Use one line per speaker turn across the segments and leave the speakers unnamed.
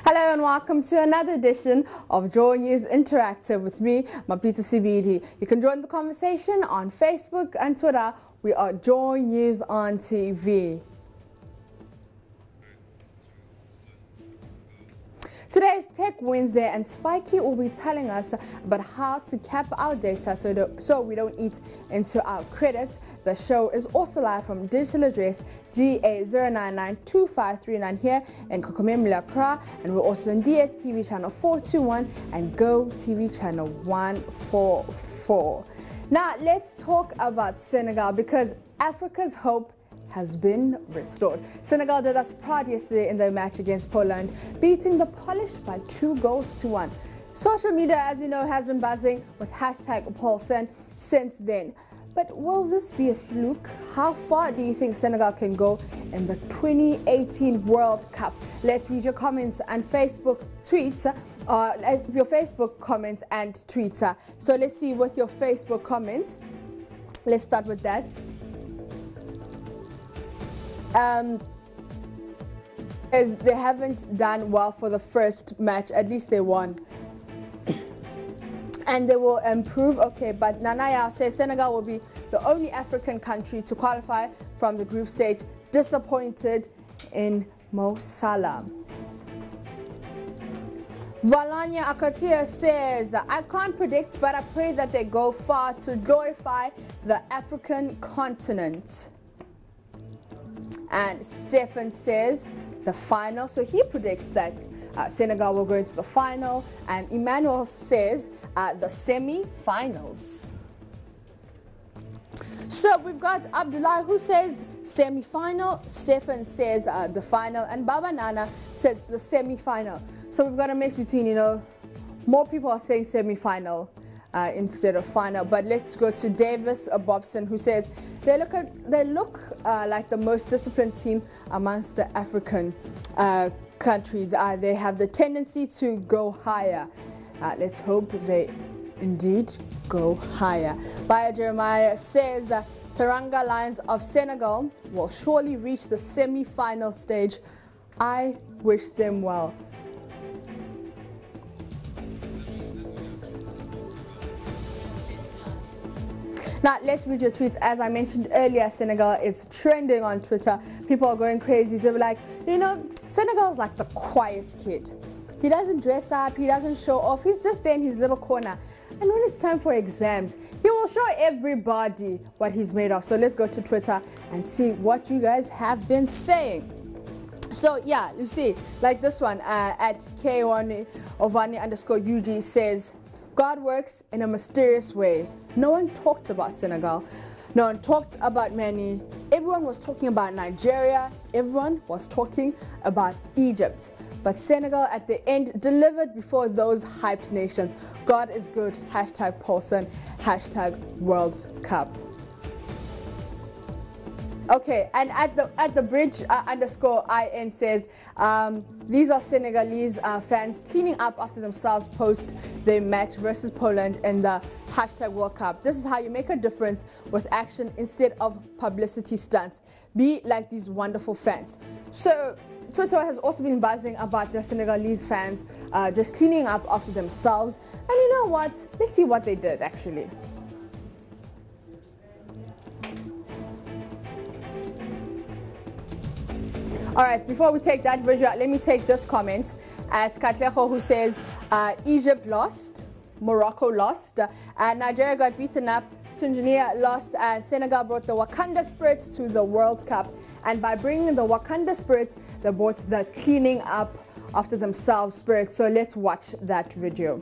Hello and welcome to another edition of Joy News Interactive with me, Mapita Sibidi. You can join the conversation on Facebook and Twitter. We are Joy News on TV. Today is Tech Wednesday and Spiky will be telling us about how to cap our data so we don't eat into our credit. The show is also live from digital address GA0992539 here in Kokomemla, Accra, and we're also on DSTV channel 421 and Go TV channel 144. Now let's talk about Senegal because Africa's hope has been restored. Senegal did us proud yesterday in their match against Poland, beating the Polish by 2-1. Social media, as you know, has been buzzing with #Paulsen since then. But will this be a fluke? How far do you think Senegal can go in the 2018 World Cup? Let's read your comments and Facebook tweets. Your Facebook comments and tweets. So let's see with your Facebook comments. Let's start with that. As they haven't done well for the first match, at least they won. And they will improve, okay, but Nanaya says Senegal will be the only African country to qualify from the group stage. Disappointed in Mo Salah. Valanya Akatia says, I can't predict, but I pray that they go far to glorify the African continent. And Stefan says the final, so he predicts that Senegal will go into the final, and Emmanuel says the semi-finals. So we've got Abdullah who says semi-final, Stefan says the final, and Baba Nana says the semi-final. So we've got a mix between, more people are saying semi-final instead of final. But let's go to Davis Bobson who says they look like the most disciplined team amongst the African countries. They have the tendency to go higher. Let's hope they indeed go higher. Baya Jeremiah says Teranga Lions of Senegal will surely reach the semi-final stage. I wish them well. Now, let's read your tweets. As I mentioned earlier, Senegal is trending on Twitter. People are going crazy. They were like, Senegal's like the quiet kid. He doesn't dress up. He doesn't show off. He's just there in his little corner. And when it's time for exams, he will show everybody what he's made of. So let's go to Twitter and see what you guys have been saying. So yeah, you see, like this one at K1Ovani_UG says, God works in a mysterious way. No one talked about Senegal. No one talked about Mani. Everyone was talking about Nigeria. Everyone was talking about Egypt. But Senegal at the end delivered before those hyped nations. God is good. #Paulsen. #World Cup. Okay, and at the bridge _IN says these are Senegalese fans cleaning up after themselves post their match versus Poland in the #World Cup. This is how you make a difference with action instead of publicity stunts. Be like these wonderful fans. So Twitter has also been buzzing about the Senegalese fans just cleaning up after themselves. And you know what? Let's see what they did actually. All right, before we take that video, let me take this comment at Katlejo who says Egypt lost, Morocco lost, Nigeria got beaten up, Tanzania lost, and Senegal brought the Wakanda spirit to the World Cup. And by bringing the Wakanda spirit, they brought the cleaning up after themselves spirit. So let's watch that video.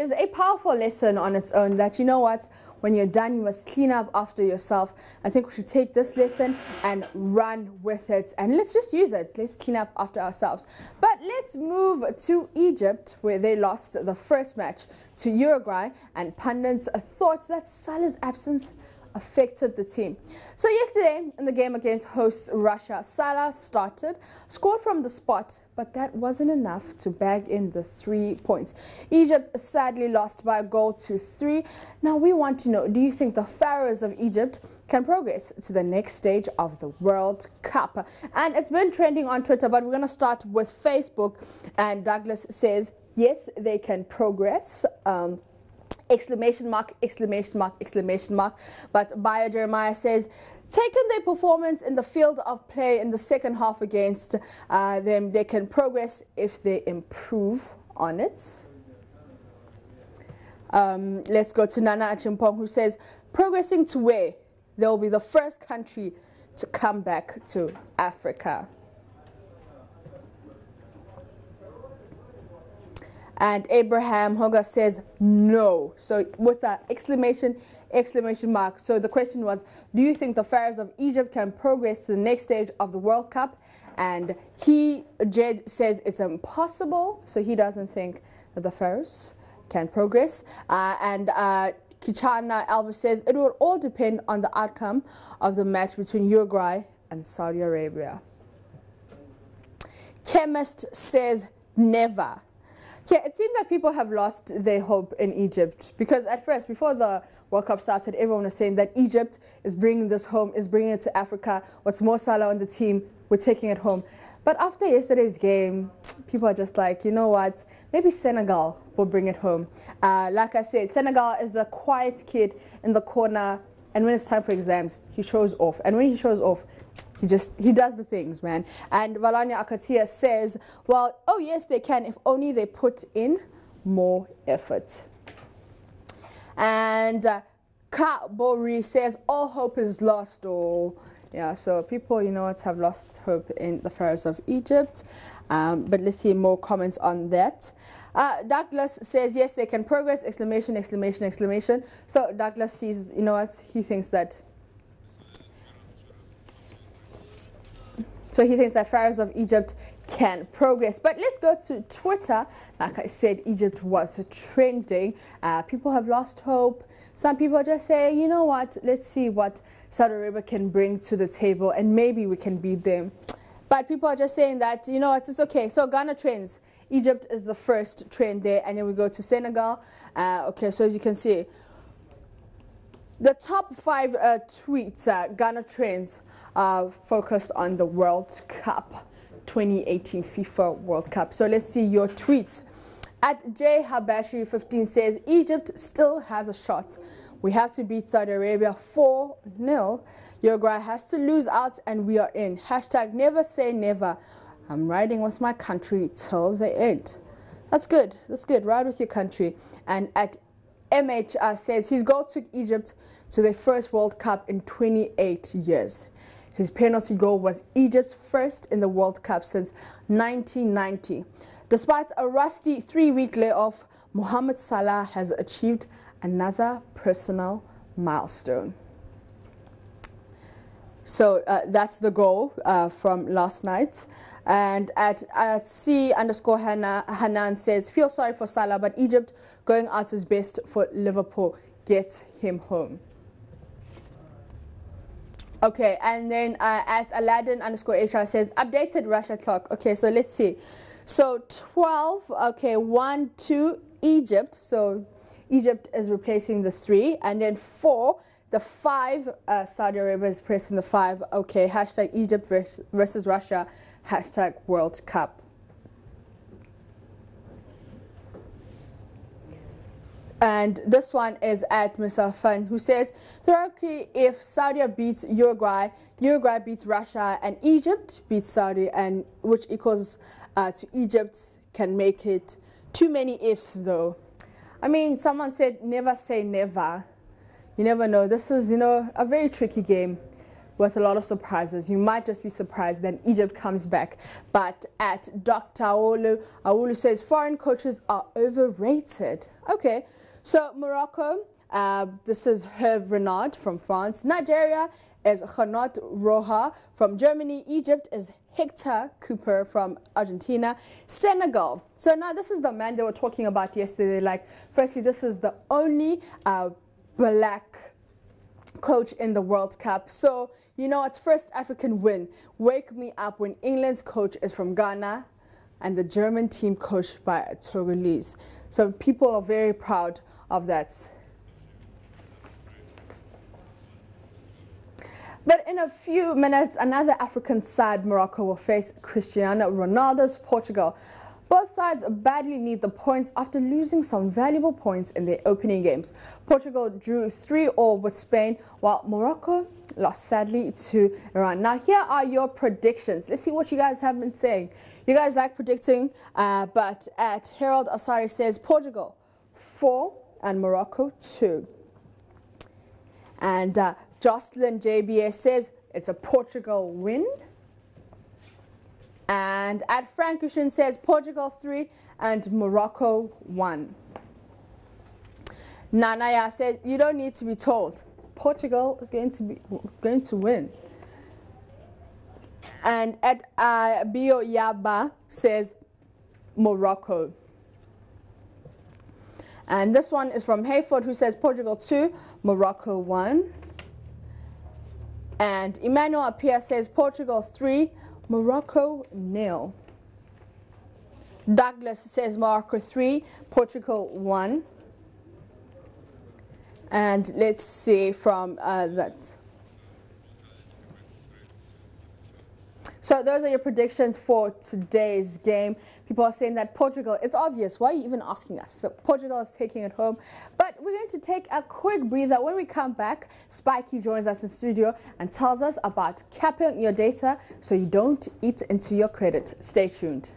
is a powerful lesson on its own that, you know what, when you're done, you must clean up after yourself. I think we should take this lesson and run with it. And let's just use it. Let's clean up after ourselves. But let's move to Egypt, where they lost the first match to Uruguay. And pundits thought that Salah's absence affected the team. So yesterday in the game against hosts Russia, Salah started, scored from the spot, but that wasn't enough to bag in the 3 points. Egypt sadly lost by a goal to 3. Now we want to know, do you think the Pharaohs of Egypt can progress to the next stage of the World Cup? And it's been trending on Twitter, but we're going to start with Facebook. And Douglas says, yes, they can progress. Exclamation mark, exclamation mark, exclamation mark. But Bayer Jeremiah says, taking their performance in the field of play in the second half against them, they can progress if they improve on it. Let's go to Nana Achimpong, who says, progressing to where? They'll be the first country to come back to Africa. And Abraham Hoga says no. So with that exclamation mark. So the question was, do you think the Pharaohs of Egypt can progress to the next stage of the World Cup? And Jed says it's impossible. So he doesn't think that the Pharaohs can progress. And Kichana Alva says it will all depend on the outcome of the match between Uruguay and Saudi Arabia. Chemist says never. Yeah, it seems like people have lost their hope in Egypt, because at first, before the World Cup started, everyone was saying that Egypt is bringing this home, is bringing it to Africa. What's more, Salah on the team, we're taking it home. But after yesterday's game, people are just like, you know what, maybe Senegal will bring it home. Like I said, Senegal is the quiet kid in the corner, and when it's time for exams, he shows off. And when he shows off, he does the things, man. And Valanya Akatia says, well, oh yes, they can, if only they put in more effort. And Ka Bori says, all hope is lost. Oh, yeah, so people, you know what, have lost hope in the Pharaohs of Egypt. But let's see more comments on that. Douglas says, yes, they can progress, exclamation, exclamation, exclamation. So Douglas sees, you know what, he thinks that Pharaohs of Egypt can progress. But let's go to Twitter. Like I said, Egypt was trending. People have lost hope. Some people are just saying, you know what, let's see what Saudi Arabia can bring to the table, and maybe we can beat them. But people are just saying that, you know what, it's okay. So Ghana trends. Egypt is the first trend there, and then we go to Senegal. Okay, so as you can see, the top 5 tweets, Ghana trends, focused on the World Cup, 2018 FIFA World Cup. So let's see your tweets. At J Habashi 15 says, Egypt still has a shot. We have to beat Saudi Arabia 4-0. Uruguay has to lose out and we are in. Hashtag never say never. I'm riding with my country till the end. That's good. That's good. Ride with your country. And at MH says his goal took Egypt to their first World Cup in 28 years. His penalty goal was Egypt's first in the World Cup since 1990. Despite a rusty 3-week layoff, Mohamed Salah has achieved another personal milestone. So that's the goal from last night. And at C_Hanan says, feel sorry for Salah, but Egypt going out his best for Liverpool. Get him home. Okay, and then at Aladdin_HR says, updated Russia clock. Okay, so let's see. So 12, okay, 1, 2, Egypt. So Egypt is replacing the 3. And then 4, the 5, Saudi Arabia is pressing the 5. Okay, hashtag Egypt versus Russia, hashtag World Cup. And this one is at Mr. Fun, who says, theoretically, if Saudi beats Uruguay, Uruguay beats Russia, and Egypt beats Saudi, and which equals to Egypt, can make it too many ifs, though. I mean, someone said, never say never. You never know. This is, you know, a very tricky game. with a lot of surprises. You might just be surprised then Egypt comes back. But at Dr. Aulu says foreign coaches are overrated. Okay, so Morocco, this is Hervé Renard from France. Nigeria is Khanat Roha from Germany. Egypt is Hector Cooper from Argentina. Senegal. So now this is the man they were talking about yesterday. Like, firstly, this is the only black coach in the World Cup. So, you know, it's first African win. Wake me up when England's coach is from Ghana and the German team coached by a Togolese. So people are very proud of that. But in a few minutes, another African side, Morocco, will face Cristiano Ronaldo's Portugal. Both sides badly need the points after losing some valuable points in their opening games. Portugal drew 3-3 with Spain, while Morocco lost sadly to Iran. Now, here are your predictions. Let's see what you guys have been saying. You guys like predicting, but at Harold Asari says Portugal 4 and Morocco 2. And Jocelyn JBS says it's a Portugal win. And at Frankushin says Portugal 3 and Morocco 1. Nanaya says you don't need to be told. Portugal is going to win. And at Bio Yaba says Morocco. And this one is from Hayford, who says Portugal 2, Morocco 1. And Emmanuel Apia says Portugal 3, Morocco 0. Douglas says Morocco 3, Portugal 1. And let's see from that. So those are your predictions for today's game. People are saying that Portugal, it's obvious. Why are you even asking us? So Portugal is taking it home. But we're going to take a quick breather. When we come back, Spikey joins us in studio and tells us about capping your data so you don't eat into your credit. Stay tuned.